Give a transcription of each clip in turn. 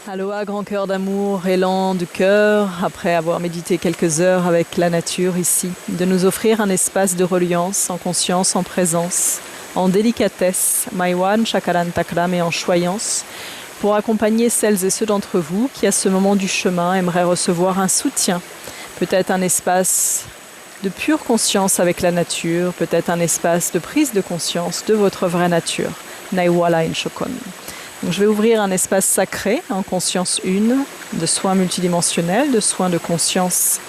Aloha, grand cœur d'amour, élan du cœur, après avoir médité quelques heures avec la nature ici, de nous offrir un espace de reliance, en conscience, en présence, en délicatesse, Maiwan, Chakaran Takram et en choyance, pour accompagner celles et ceux d'entre vous qui, à ce moment du chemin, aimeraient recevoir un soutien, peut-être un espace de pure conscience avec la nature, peut-être un espace de prise de conscience de votre vraie nature, Naiwala Inchokon. Donc, je vais ouvrir un espace sacré en conscience une, de soins multidimensionnels, de soins de conscience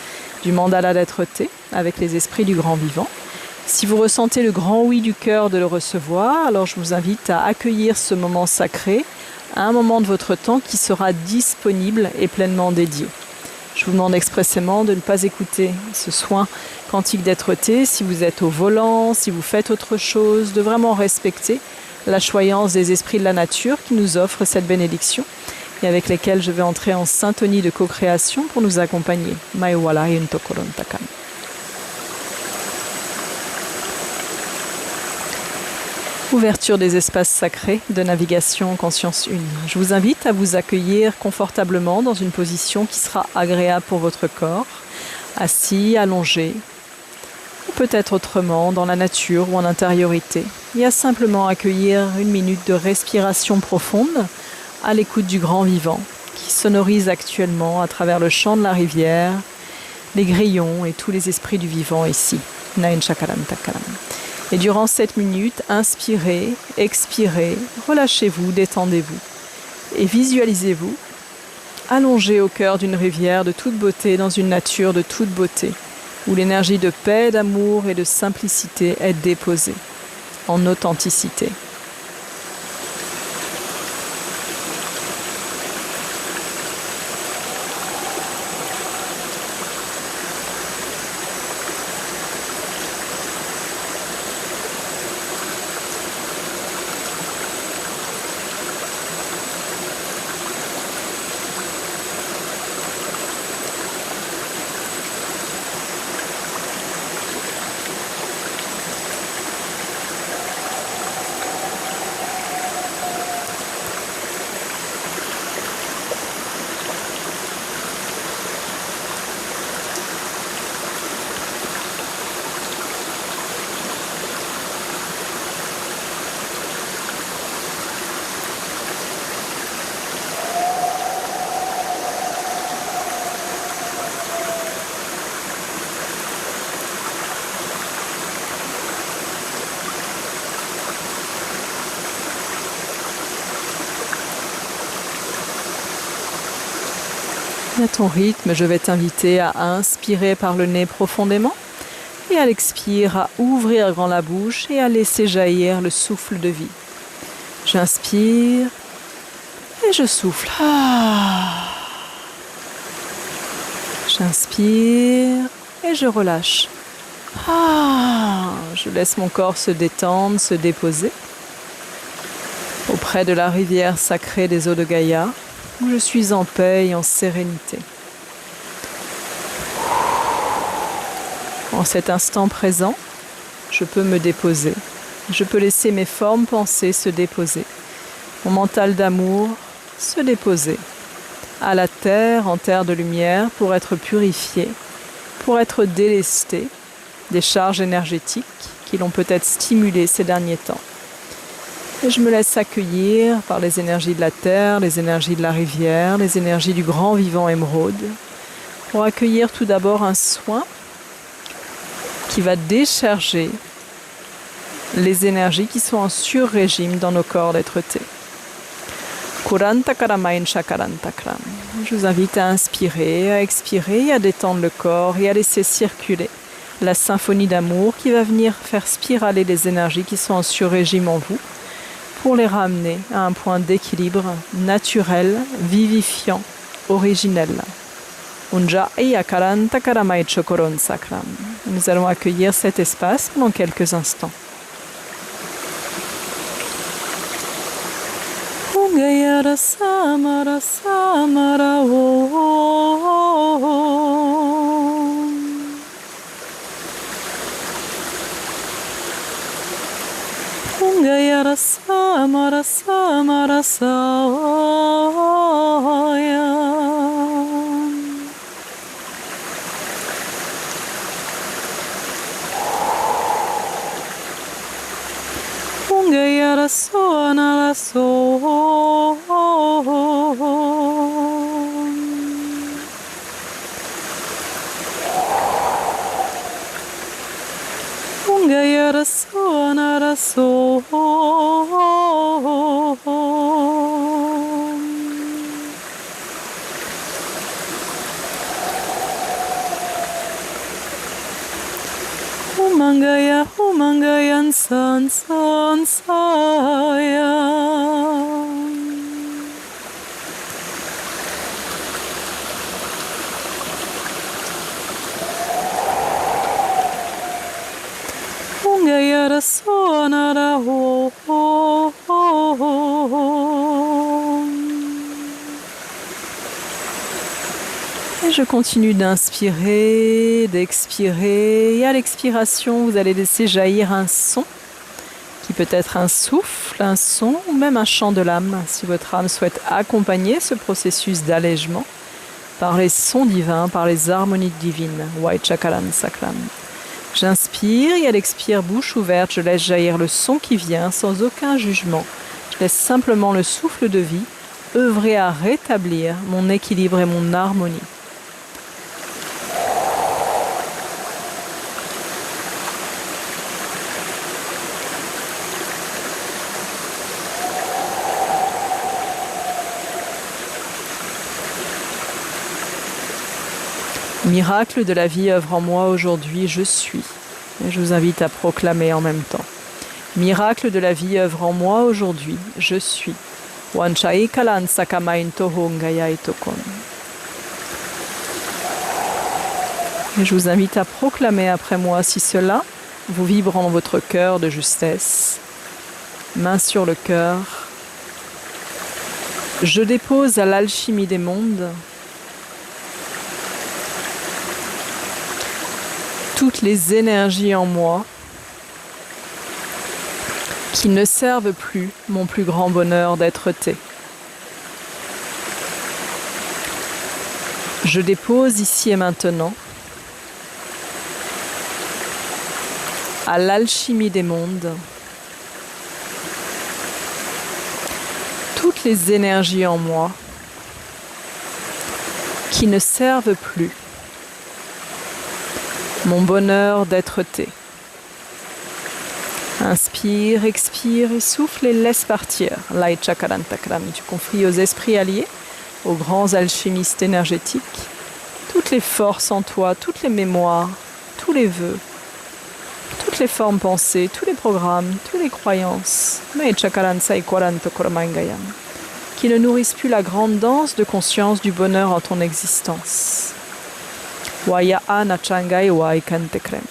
du mandala d'être-té avec les esprits du grand vivant. Si vous ressentez le grand oui du cœur de le recevoir, alors je vous invite à accueillir ce moment sacré à un moment de votre temps qui sera disponible et pleinement dédié. Je vous demande expressément de ne pas écouter ce soin quantique d'être-té si vous êtes au volant, si vous faites autre chose, de vraiment respecter la choyance des esprits de la nature qui nous offrent cette bénédiction et avec lesquels je vais entrer en syntonie de co-création pour nous accompagner. Maiwala Intokoron Takam. Ouverture des espaces sacrés de navigation en conscience une. Je vous invite à vous accueillir confortablement dans une position qui sera agréable pour votre corps, assis, allongé, ou peut-être autrement, dans la nature ou en intériorité, et à simplement accueillir une minute de respiration profonde à l'écoute du grand vivant qui sonorise actuellement à travers le chant de la rivière, les grillons et tous les esprits du vivant ici. Nain Chakaram Takaram. Et durant cette minute, inspirez, expirez, relâchez-vous, détendez-vous et visualisez-vous allongé au cœur d'une rivière de toute beauté, dans une nature de toute beauté, où l'énergie de paix, d'amour et de simplicité est déposée en authenticité. À ton rythme, je vais t'inviter à inspirer par le nez profondément et à l'expire, à ouvrir grand la bouche et à laisser jaillir le souffle de vie. J'inspire et je souffle. J'inspire et je relâche. Je laisse mon corps se détendre, se déposer auprès de la rivière sacrée des eaux de Gaïa, où je suis en paix et en sérénité. En cet instant présent, je peux me déposer. Je peux laisser mes formes pensées se déposer. Mon mental d'amour se déposer. À la terre, en terre de lumière, pour être purifié, pour être délesté des charges énergétiques qui l'ont peut-être stimulé ces derniers temps. Et je me laisse accueillir par les énergies de la terre, les énergies de la rivière, les énergies du grand vivant émeraude, pour accueillir tout d'abord un soin qui va décharger les énergies qui sont en sur-régime dans nos corps d'être-té. Je vous invite à inspirer, à expirer, à détendre le corps et à laisser circuler la symphonie d'amour qui va venir faire spiraler les énergies qui sont en sur-régime en vous, pour les ramener à un point d'équilibre naturel, vivifiant, originel. Nous allons accueillir cet espace pendant quelques instants. Gaya rasa marasa marasa Humangaya, humangayan san san saya. Hungaya rasonara ho ho ho. Et je continue d'inspirer, d'expirer. Et à l'expiration, vous allez laisser jaillir un son, qui peut être un souffle, un son ou même un chant de l'âme, si votre âme souhaite accompagner ce processus d'allègement par les sons divins, par les harmonies divines. Waichakaran Saklam. J'inspire et à l'expire, bouche ouverte, je laisse jaillir le son qui vient sans aucun jugement. Je laisse simplement le souffle de vie œuvrer à rétablir mon équilibre et mon harmonie. Miracle de la vie œuvre en moi aujourd'hui, je suis. Et je vous invite à proclamer en même temps. Miracle de la vie œuvre en moi aujourd'hui, je suis. Wanchai kalan sakamain toho ngayai tokon. Et je vous invite à proclamer après moi si cela vous vibre en votre cœur de justesse. Main sur le cœur. Je dépose à l'alchimie des mondes toutes les énergies en moi qui ne servent plus mon plus grand bonheur d'être-té. Je dépose ici et maintenant à l'alchimie des mondes toutes les énergies en moi qui ne servent plus mon bonheur d'être-té. Inspire, expire et souffle et laisse partir. Laichakarantakram. Tu confies aux esprits alliés, aux grands alchimistes énergétiques, toutes les forces en toi, toutes les mémoires, tous les vœux, toutes les formes pensées, tous les programmes, toutes les croyances, qui ne nourrissent plus la grande danse de conscience du bonheur en ton existence. Waya anachangai waikantekrem.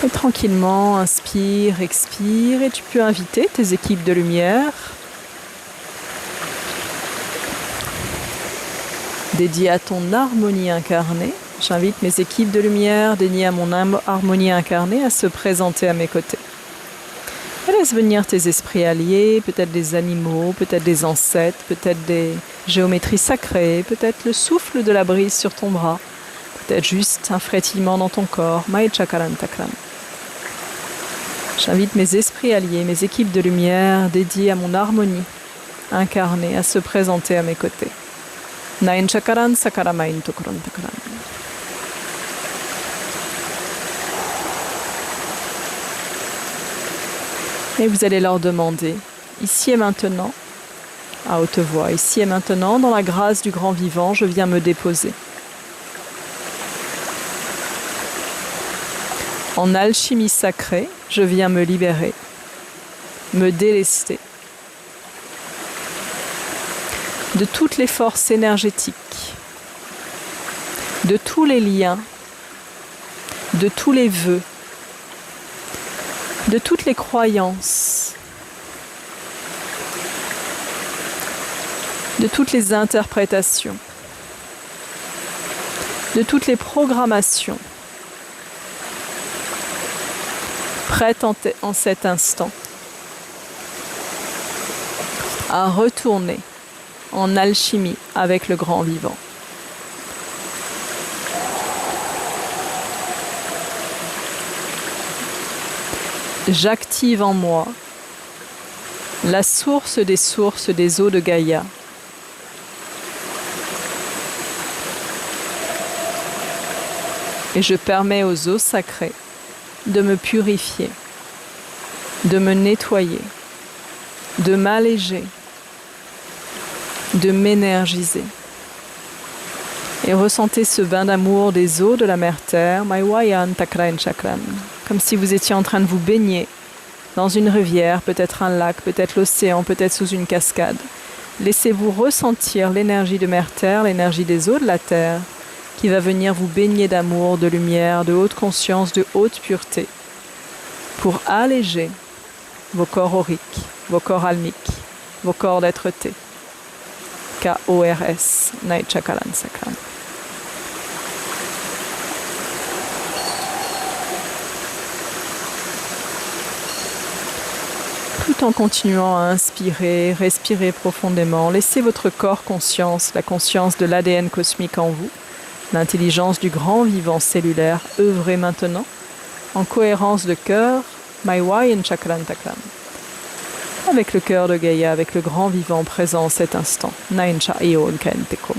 Et tranquillement, inspire, expire, et tu peux inviter tes équipes de lumière dédiées à ton harmonie incarnée. J'invite mes équipes de lumière dédiées à mon harmonie incarnée à se présenter à mes côtés. Et laisse venir tes esprits alliés, peut-être des animaux, peut-être des ancêtres, peut-être des géométries sacrées, peut-être le souffle de la brise sur ton bras, peut-être juste un frétillement dans ton corps. Maichakarantakram. J'invite mes esprits alliés, mes équipes de lumière dédiées à mon harmonie incarnée à se présenter à mes côtés. Nainchakaran sakaramain tokorantakram. Et vous allez leur demander, ici et maintenant, à haute voix, ici et maintenant, dans la grâce du grand vivant, je viens me déposer. En alchimie sacrée, je viens me libérer, me délester de toutes les forces énergétiques, de tous les liens, de tous les vœux, de toutes les croyances, de toutes les interprétations, de toutes les programmations, prêtes en cet instant à retourner en alchimie avec le grand vivant. j'active en moi la source des eaux de Gaïa. Et je permets aux eaux sacrées de me purifier, de me nettoyer, de m'alléger, de m'énergiser. Et ressentez ce bain d'amour des eaux de la Mère Terre, Maiwayan Takrain Chakran, comme si vous étiez en train de vous baigner dans une rivière, peut-être un lac, peut-être l'océan, peut-être sous une cascade. Laissez-vous ressentir l'énergie de Mère Terre, l'énergie des eaux de la Terre, qui va venir vous baigner d'amour, de lumière, de haute conscience, de haute pureté, pour alléger vos corps auriques, vos corps almiques, vos corps d'être-té. K-O-R-S, Night Chakalan Sakran. Tout en continuant à inspirer, respirer profondément, laissez votre corps conscience, la conscience de l'ADN cosmique en vous, l'intelligence du grand vivant cellulaire œuvrer maintenant, en cohérence de cœur, Maiwayan Chakran Takram. Avec le cœur de Gaïa, avec le grand vivant présent en cet instant. Naincha Eon Kentekum.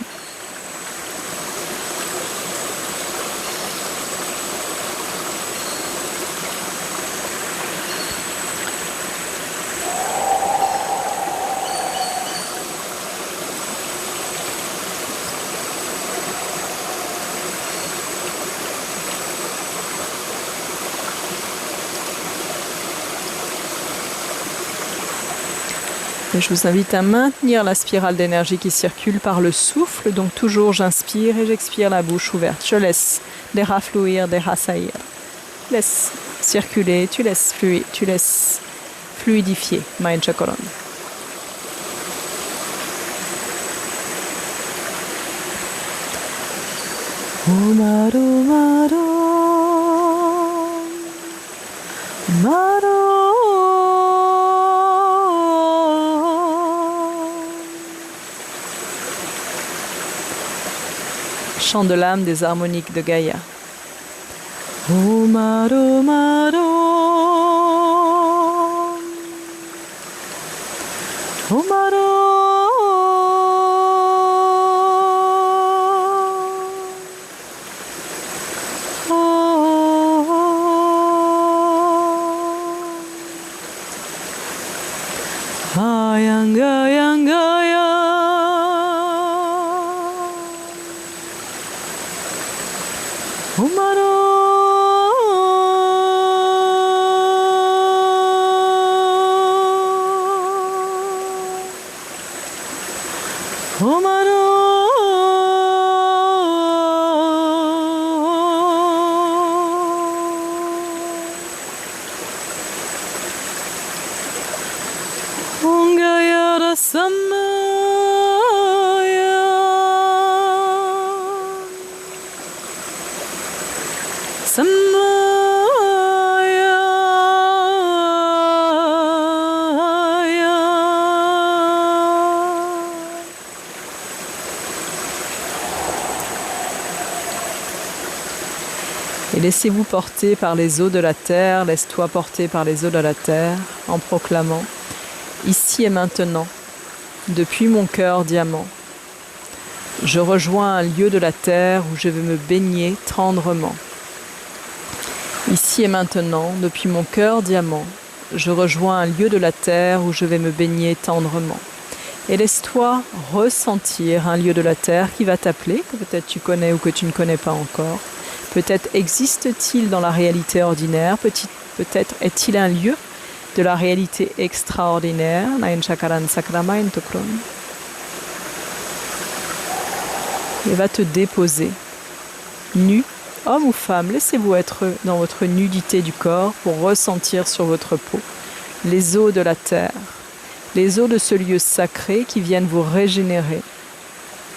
Et je vous invite à maintenir la spirale d'énergie qui circule par le souffle. Donc toujours j'inspire et j'expire la bouche ouverte. Je laisse deha fluir, deha saïr. Laisse circuler, tu laisses fluir, tu laisses fluidifier. Main Chakoran. Umaru maru maru. Chant de l'âme des harmoniques de Gaïa. Umaru maru Umaru Ayanga yanga ya Umaru Umaru Ungaya Rasamaya Et laissez-vous porter par les eaux de la terre, laisse-toi porter par les eaux de la terre en proclamant « Ici et maintenant, depuis mon cœur diamant, je rejoins un lieu de la terre où je vais me baigner tendrement. Ici et maintenant, depuis mon cœur diamant, je rejoins un lieu de la terre où je vais me baigner tendrement. » Et laisse-toi ressentir un lieu de la terre qui va t'appeler, que peut-être tu connais ou que tu ne connais pas encore. Peut-être existe-t-il dans la réalité ordinaire, peut-être est-il un lieu de la réalité extraordinaire. Et va te déposer, nu, homme ou femme, laissez-vous être dans votre nudité du corps pour ressentir sur votre peau les eaux de la terre, les eaux de ce lieu sacré qui viennent vous régénérer,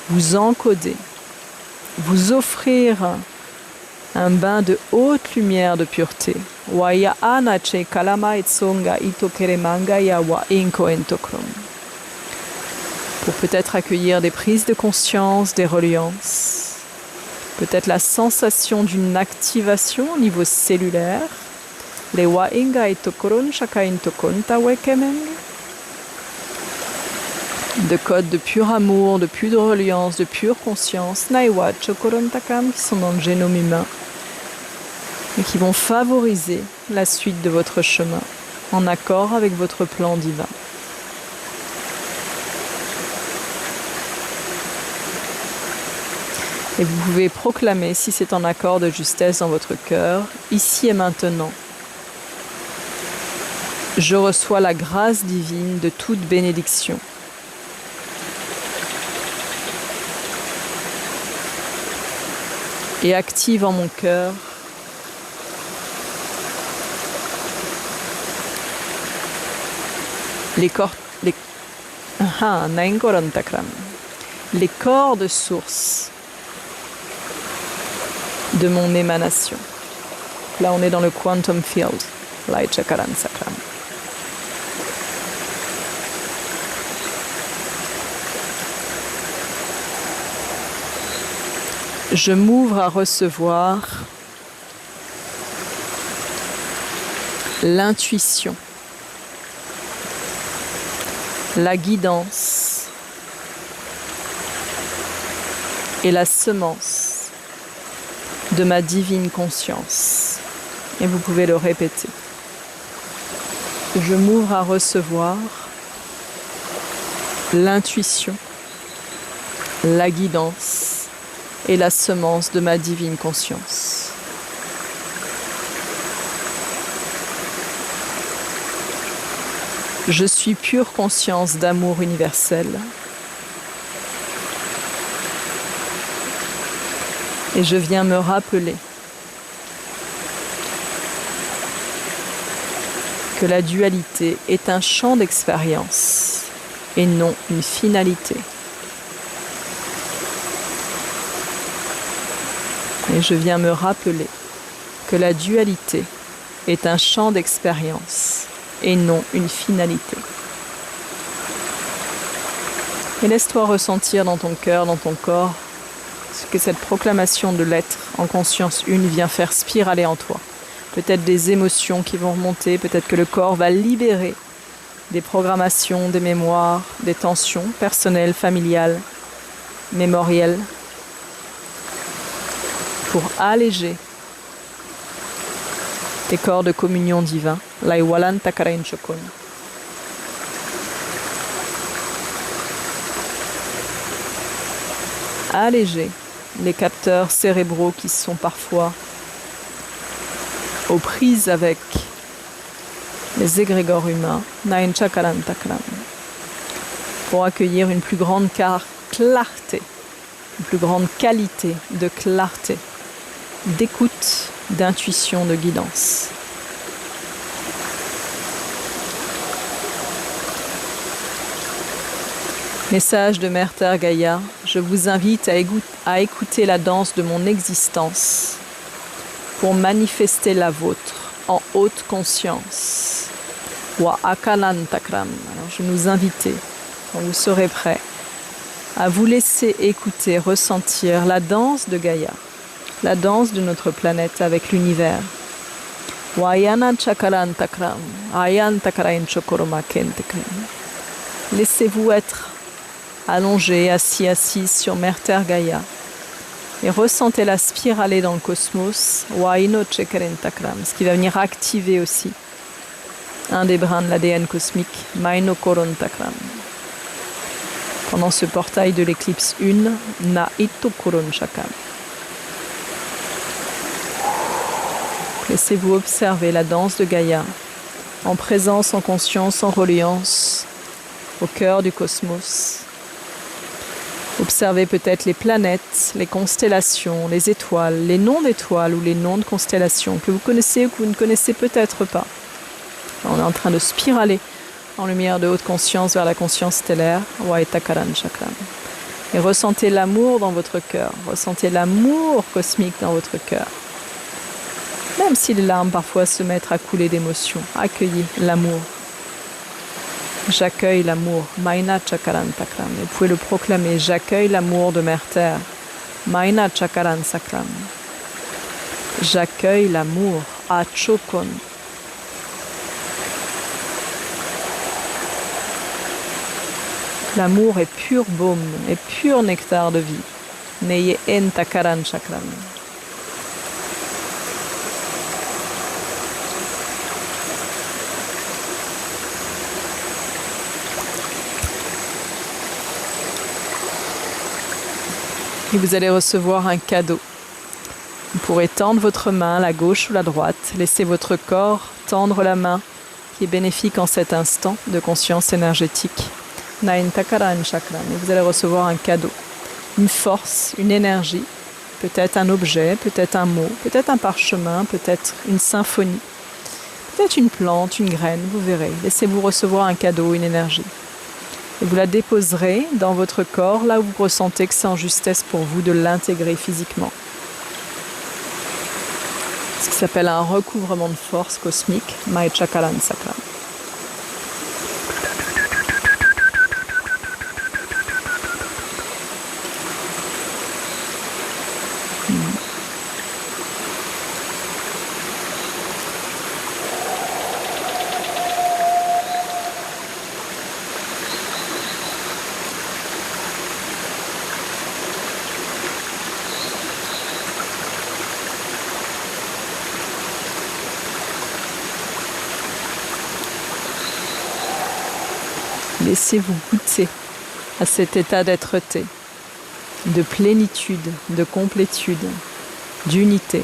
vous encoder, vous offrir un bain de haute lumière de pureté. Pour peut-être accueillir des prises de conscience, des reliances, peut-être la sensation d'une activation au niveau cellulaire, Lewa inga itokoron shakain tokon tawekemeng. De codes de pur amour, de pure reliance, de pure conscience, Naiwa chokoron takam, qui sont dans le génome humain et qui vont favoriser la suite de votre chemin en accord avec votre plan divin. Et vous pouvez proclamer, si c'est en accord de justesse dans votre cœur, ici et maintenant, je reçois la grâce divine de toute bénédiction. Et active en mon cœur les corps de source de mon émanation. Là, on est dans le quantum field, Light Chakaran Sakram. Je m'ouvre à recevoir l'intuition, la guidance et la semence de ma divine conscience. Et vous pouvez le répéter. Je m'ouvre à recevoir l'intuition, la guidance et la semence de ma divine conscience. Je suis pure conscience d'amour universel. Et je viens me rappeler que la dualité est un champ d'expérience et non une finalité. Et je viens me rappeler que la dualité est un champ d'expérience et non une finalité. Et laisse-toi ressentir dans ton cœur, dans ton corps, ce que cette proclamation de l'être en conscience une vient faire spiraler en toi. Peut-être des émotions qui vont remonter, peut-être que le corps va libérer des programmations, des mémoires, des tensions personnelles, familiales, mémorielles, pour alléger tes corps de communion divin. Laiwalan Takarain Chokon. Alléger les capteurs cérébraux qui sont parfois aux prises avec les égrégores humains, Nain Chakaran Takram, pour accueillir une plus grande clarté, une plus grande qualité de clarté, d'écoute, d'intuition, de guidance. Message de Mère Terre Gaïa, je vous invite à écouter la danse de mon existence pour manifester la vôtre en haute conscience. Wa Akalan Takram. Alors je nous invite, quand vous serez prêts, à vous laisser écouter, ressentir la danse de Gaïa, la danse de notre planète avec l'univers. Wa Ayana Chakalan Takram, Ayan Takarain Chokoroma Kentekram. Laissez-vous être allongé, assise sur Mère Terre Gaïa et ressentez-la spiraler dans le cosmos, Waino Chekeren Takram, ce qui va venir activer aussi un des brins de l'ADN cosmique, Maino Koron Takram. Pendant ce portail de l'éclipse 1, Na Ito Koron Shakam. Laissez-vous observer la danse de Gaïa, en présence, en conscience, en reliance, au cœur du cosmos. Observez peut-être les planètes, les constellations, les étoiles, les noms d'étoiles ou les noms de constellations que vous connaissez ou que vous ne connaissez peut-être pas. On est en train de spiraler en lumière de haute conscience vers la conscience stellaire, Waitakaran Chakram. Et ressentez l'amour dans votre cœur, ressentez l'amour cosmique dans votre cœur. Même si les larmes parfois se mettent à couler d'émotion, accueillez l'amour. J'accueille l'amour, Maina Chakaran Takram. Vous pouvez le proclamer, j'accueille l'amour de Mère Terre, Maina Chakaran Sakram. J'accueille l'amour, Achokon, L'amour est pur baume et pur nectar de vie. Neye en takaran chakram. Et vous allez recevoir un cadeau. Vous pourrez tendre votre main, la gauche ou la droite. Laissez votre corps tendre la main qui est bénéfique en cet instant de conscience énergétique. Nain Takaran Chakram. Et vous allez recevoir un cadeau. Une force, une énergie. Peut-être un objet, peut-être un mot, peut-être un parchemin, peut-être une symphonie. Peut-être une plante, une graine, vous verrez. Laissez-vous recevoir un cadeau, une énergie. Et vous la déposerez dans votre corps, là où vous ressentez que c'est en justesse pour vous de l'intégrer physiquement. Ce qui s'appelle un recouvrement de force cosmique, Mai Chakaran Sakram. Laissez-vous goûter à cet état d'être-té, de plénitude, de complétude, d'unité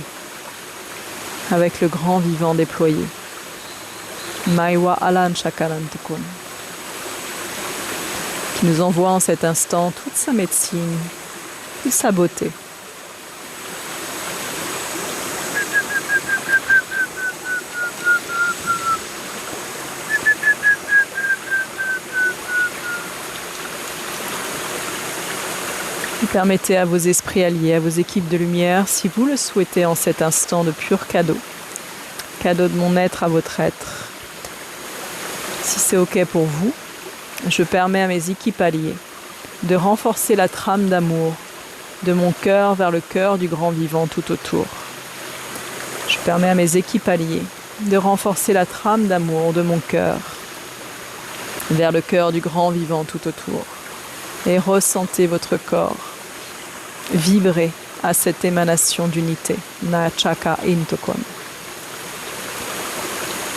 avec le grand vivant déployé. Maiwa Alan Chakarantukun, qui nous envoie en cet instant toute sa médecine, toute sa beauté. Permettez à vos esprits alliés, à vos équipes de lumière, si vous le souhaitez en cet instant de pur cadeau. Cadeau de mon être à votre être. Si c'est OK pour vous, je permets à mes équipes alliées de renforcer la trame d'amour de mon cœur vers le cœur du grand vivant tout autour. Je permets à mes équipes alliées de renforcer la trame d'amour de mon cœur vers le cœur du grand vivant tout autour. Et ressentez votre corps vibrer à cette émanation d'unité. Na Chaka Intokon.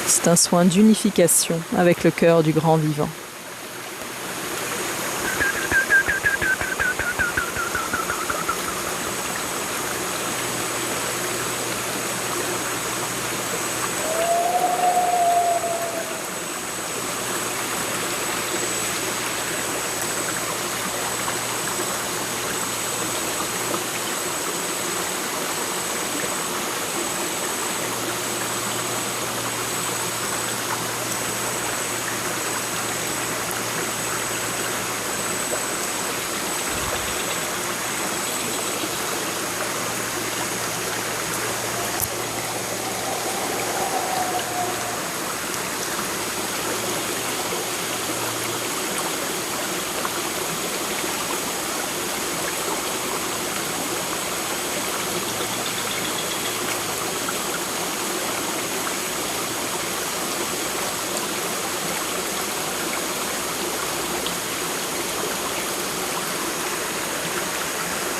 C'est un soin d'unification avec le cœur du grand vivant.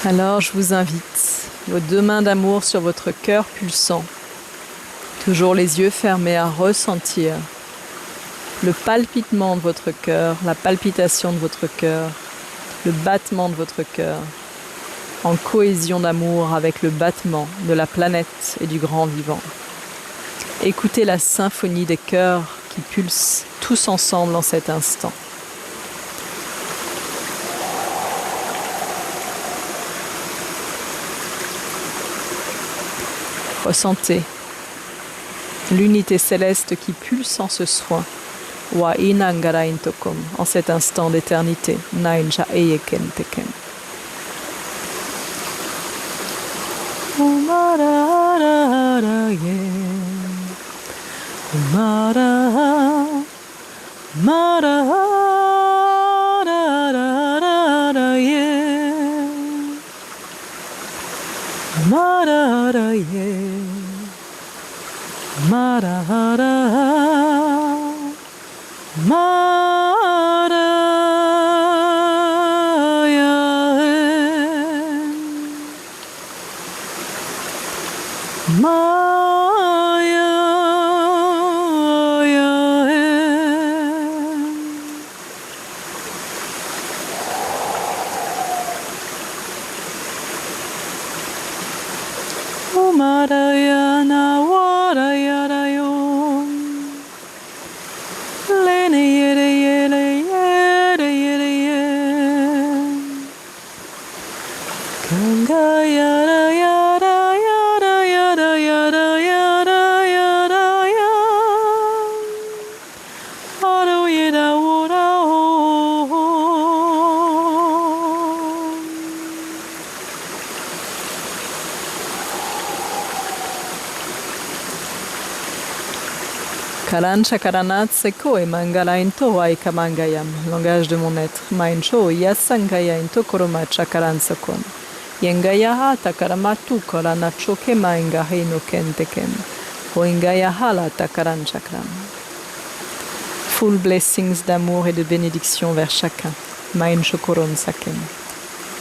Alors je vous invite, vos deux mains d'amour sur votre cœur pulsant, toujours les yeux fermés à ressentir le palpitement de votre cœur, la palpitation de votre cœur, le battement de votre cœur, en cohésion d'amour avec le battement de la planète et du grand vivant. Écoutez la symphonie des cœurs qui pulsent tous ensemble en cet instant. Ressentez l'unité céleste qui pulse en ce soin. Wa inangara intokom, en cet instant d'éternité. Nainja eyeken teken. Umara ye. Umara. Mara. Mara ye. Mara, Mara. Maya, Umarayana Warayarayo Lene Yere Yere Yere Yere Yere Ganga Yara Yara Yara Yara Yara Yara Yara Yara Aro Yera Ora Kalan Chakaranat Seko et Mangala Into Aikamangayam, langage de mon être, Maincho Yasangaya Into Koroma Chakaran Sokon. Yengayaha Takaramatu Kolanachoke Maingahe no Kenteken. Hoingayahala Takaran Chakram. Full blessings d'amour et de bénédiction vers chacun. Maincho Koron Saken.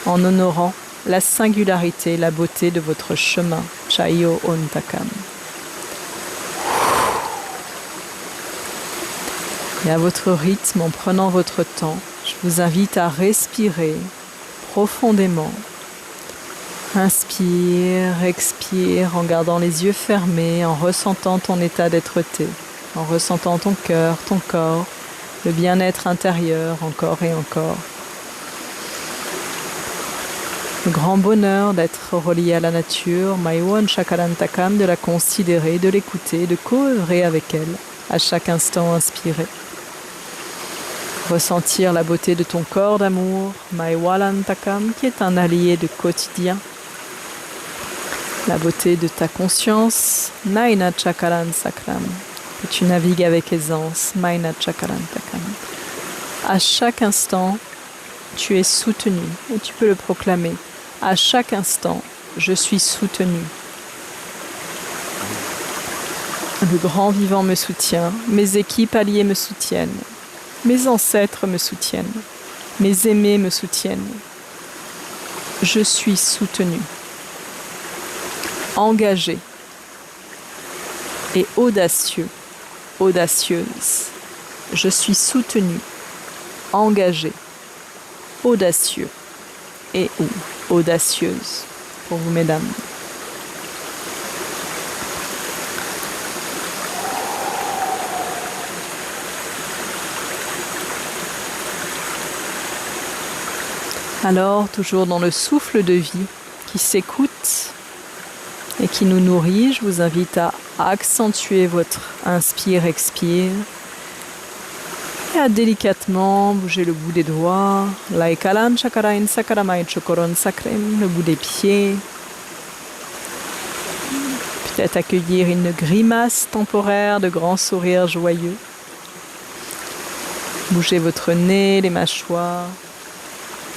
En honorant la singularité, la beauté de votre chemin. Chayo Ontakam. Et à votre rythme, en prenant votre temps, je vous invite à respirer profondément. Inspire, expire en gardant les yeux fermés, en ressentant ton état d'être-té, en ressentant ton cœur, ton corps, le bien-être intérieur encore et encore. Le grand bonheur d'être relié à la nature, Maiwan Chakarantakam, de la considérer, de l'écouter, de co-œuvrer avec elle, à chaque instant inspiré. Ressentir la beauté de ton corps d'amour, Maiwalantakam, qui est un allié de quotidien. La beauté de ta conscience, Naina Chakaran Sakram, que tu navigues avec aisance, Maina Chakarantakam. À chaque instant, tu es soutenu, et tu peux le proclamer. À chaque instant, je suis soutenu. Le grand vivant me soutient, mes équipes alliées me soutiennent. Mes ancêtres me soutiennent, mes aimés me soutiennent. Je suis soutenu, engagé et audacieux, audacieuse. Je suis soutenu, engagé, audacieux et ou audacieuse pour vous, mesdames. Alors, toujours dans le souffle de vie qui s'écoute et qui nous nourrit, je vous invite à accentuer votre inspire-expire et à délicatement bouger le bout des doigts, Laikalan Chakarain Sakaramai Chokoron Sakrem, le bout des pieds. Peut-être accueillir une grimace temporaire de grand sourire joyeux. Bougez votre nez, les mâchoires.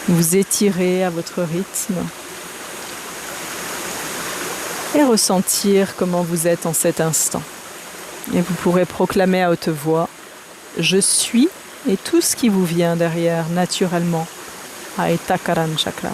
Vous étirez à votre rythme et ressentir comment vous êtes en cet instant. Et vous pourrez proclamer à haute voix « Je suis » et tout ce qui vous vient derrière naturellement. Aitakaran Chakram.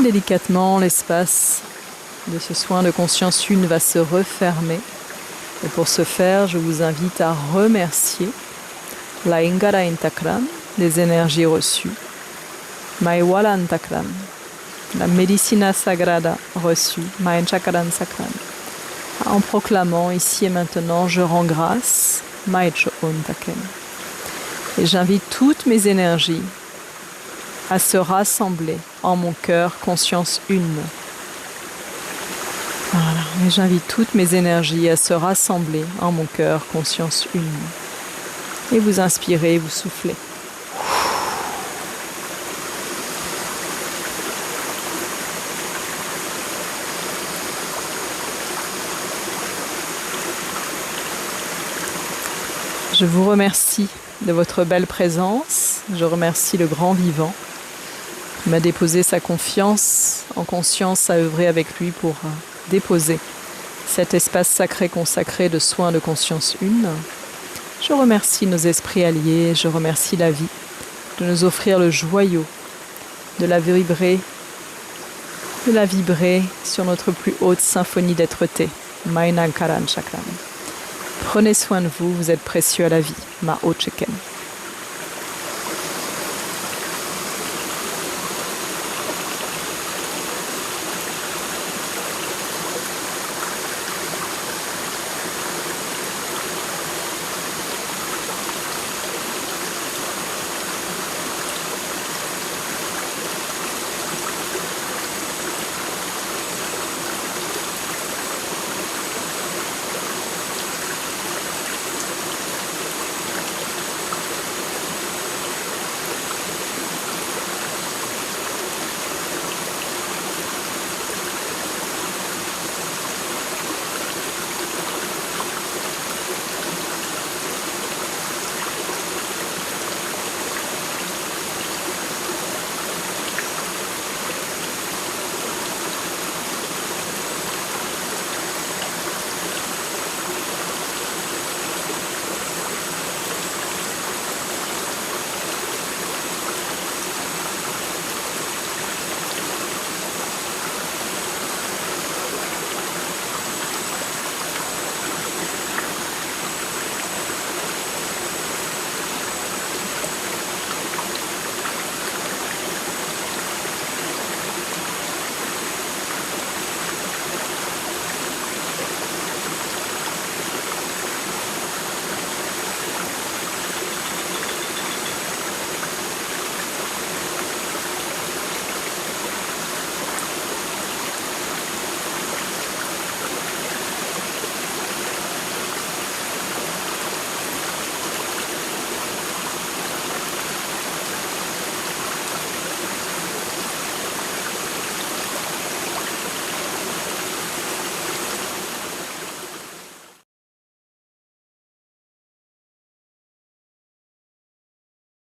Délicatement, l'espace de ce soin de conscience une va se refermer. Et pour ce faire, je vous invite à remercier la Ingara Intakram, les énergies reçues, Maiwalan Takran, la Medicina Sagrada reçue, Mayan Chakaran Sakran. En proclamant ici et maintenant, je rends grâce, Maicho Ontaken. Et j'invite toutes mes énergies à se rassembler en mon cœur, conscience une. Voilà. Et j'invite toutes mes énergies à se rassembler en mon cœur, conscience une. Et vous inspirez, vous soufflez. Je vous remercie de votre belle présence. Je remercie le grand vivant qui m'a déposé sa confiance en conscience à œuvrer avec lui pour déposer cet espace sacré consacré de soins de conscience une. Je remercie nos esprits alliés, je remercie la vie de nous offrir le joyau, de la vibrer sur notre plus haute symphonie d'être-té, Mainankaran Chakram. Prenez soin de vous, vous êtes précieux à la vie. Ma'o Cheken.